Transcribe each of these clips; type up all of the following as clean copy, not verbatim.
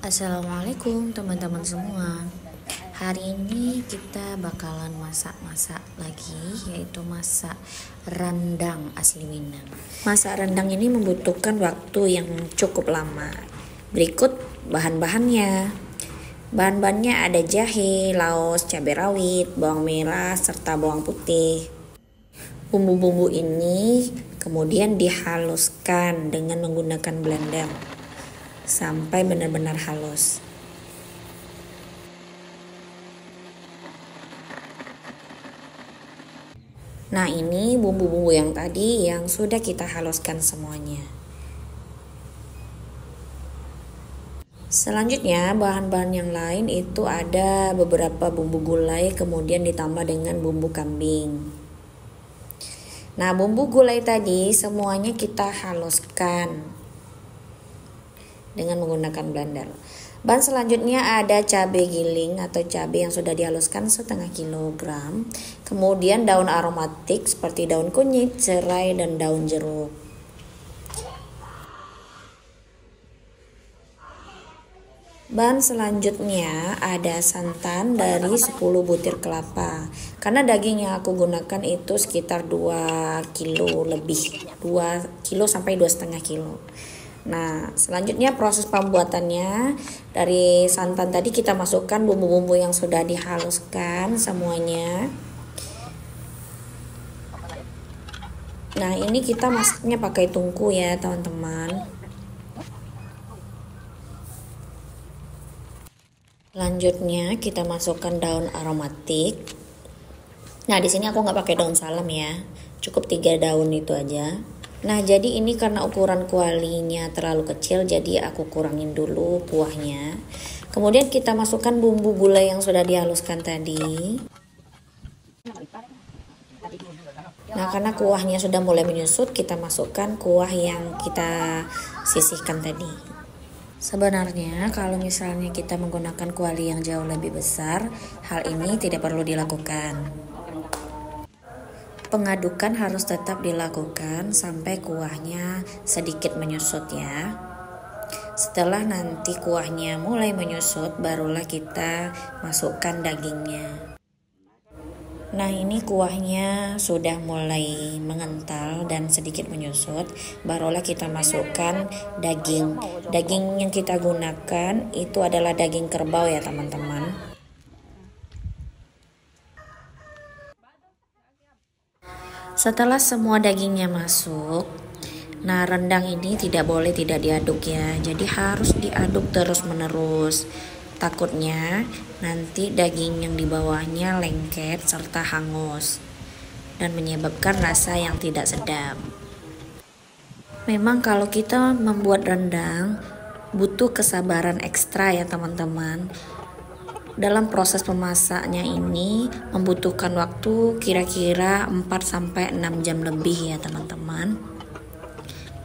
Assalamualaikum teman-teman semua. Hari ini kita bakalan masak-masak lagi, yaitu masak rendang asli Minang. Masak rendang ini membutuhkan waktu yang cukup lama. Berikut bahan-bahannya. Bahan-bahannya ada jahe, laos, cabai rawit, bawang merah, serta bawang putih. Bumbu-bumbu ini kemudian dihaluskan dengan menggunakan blender sampai benar-benar halus. Nah, ini bumbu-bumbu yang tadi yang sudah kita haluskan semuanya. Selanjutnya, bahan-bahan yang lain itu ada beberapa bumbu gulai kemudian ditambah dengan bumbu kambing. Nah, bumbu gulai tadi semuanya kita haluskan dengan menggunakan blender. Bahan selanjutnya ada cabai giling atau cabai yang sudah dihaluskan setengah kilogram. Kemudian daun aromatik seperti daun kunyit, serai, dan daun jeruk. Bahan selanjutnya ada santan dari 10 butir kelapa. Karena daging yang aku gunakan itu sekitar 2 kilo lebih, 2 kilo sampai 2,5 kilo. Nah, selanjutnya proses pembuatannya, dari santan tadi kita masukkan bumbu-bumbu yang sudah dihaluskan semuanya. Nah, ini kita masaknya pakai tungku ya teman-teman. Selanjutnya kita masukkan daun aromatik. Nah, di sini aku nggak pakai daun salam ya, cukup 3 daun itu aja. Nah, jadi ini karena ukuran kualinya terlalu kecil, jadi aku kurangin dulu kuahnya. Kemudian kita masukkan bumbu gulai yang sudah dihaluskan tadi. Nah, karena kuahnya sudah mulai menyusut, kita masukkan kuah yang kita sisihkan tadi. Sebenarnya kalau misalnya kita menggunakan kuali yang jauh lebih besar, hal ini tidak perlu dilakukan. Pengadukan harus tetap dilakukan sampai kuahnya sedikit menyusut ya. Setelah nanti kuahnya mulai menyusut, barulah kita masukkan dagingnya. Nah, ini kuahnya sudah mulai mengental dan sedikit menyusut, barulah kita masukkan daging. Daging yang kita gunakan itu adalah daging kerbau ya teman-teman. Setelah semua dagingnya masuk, nah rendang ini tidak boleh tidak diaduk ya, jadi harus diaduk terus menerus. Takutnya nanti daging yang di bawahnya lengket serta hangus dan menyebabkan rasa yang tidak sedap. Memang kalau kita membuat rendang butuh kesabaran ekstra ya teman-teman. Dalam proses pemasaknya ini membutuhkan waktu kira-kira 4-6 jam lebih ya teman-teman.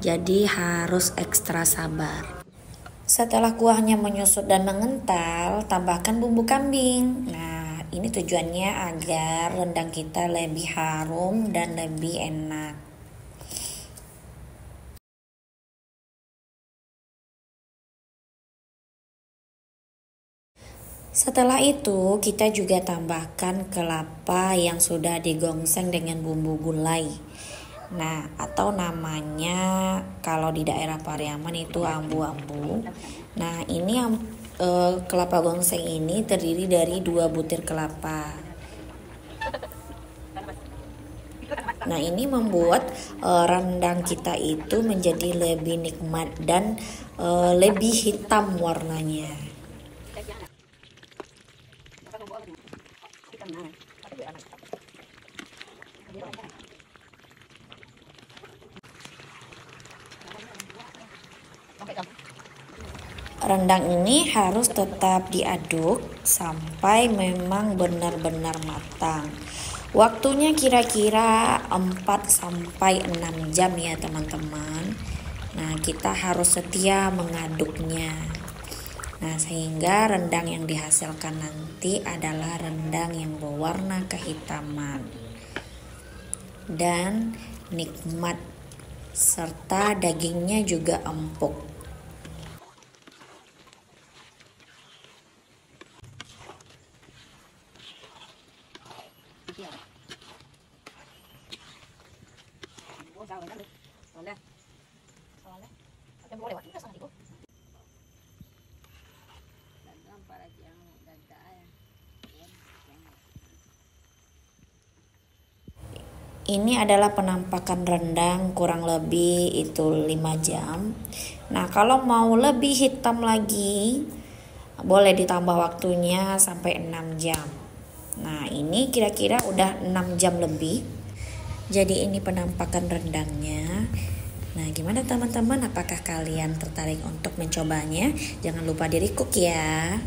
Jadi harus ekstra sabar. Setelah kuahnya menyusut dan mengental, tambahkan bumbu kambing. Nah, ini tujuannya agar rendang kita lebih harum dan lebih enak. Setelah itu, kita juga tambahkan kelapa yang sudah digongseng dengan bumbu gulai. Nah, atau namanya kalau di daerah Pariaman itu ambu-ambu. Nah, ini kelapa gongseng ini terdiri dari 2 butir kelapa. Nah, ini membuat rendang kita itu menjadi lebih nikmat dan lebih hitam warnanya. Rendang ini harus tetap diaduk sampai memang benar-benar matang. Waktunya kira-kira 4-6 jam ya teman-teman. Nah, kita harus setia mengaduknya. Nah, sehingga rendang yang dihasilkan nanti adalah rendang yang berwarna kehitaman dan nikmat serta dagingnya juga empuk. Ini adalah penampakan rendang kurang lebih itu 5 jam. Nah, kalau mau lebih hitam lagi, boleh ditambah waktunya sampai 6 jam. Nah, ini kira-kira udah 6 jam lebih. Jadi ini penampakan rendangnya. Nah, gimana teman-teman? Apakah kalian tertarik untuk mencobanya? Jangan lupa di recook ya.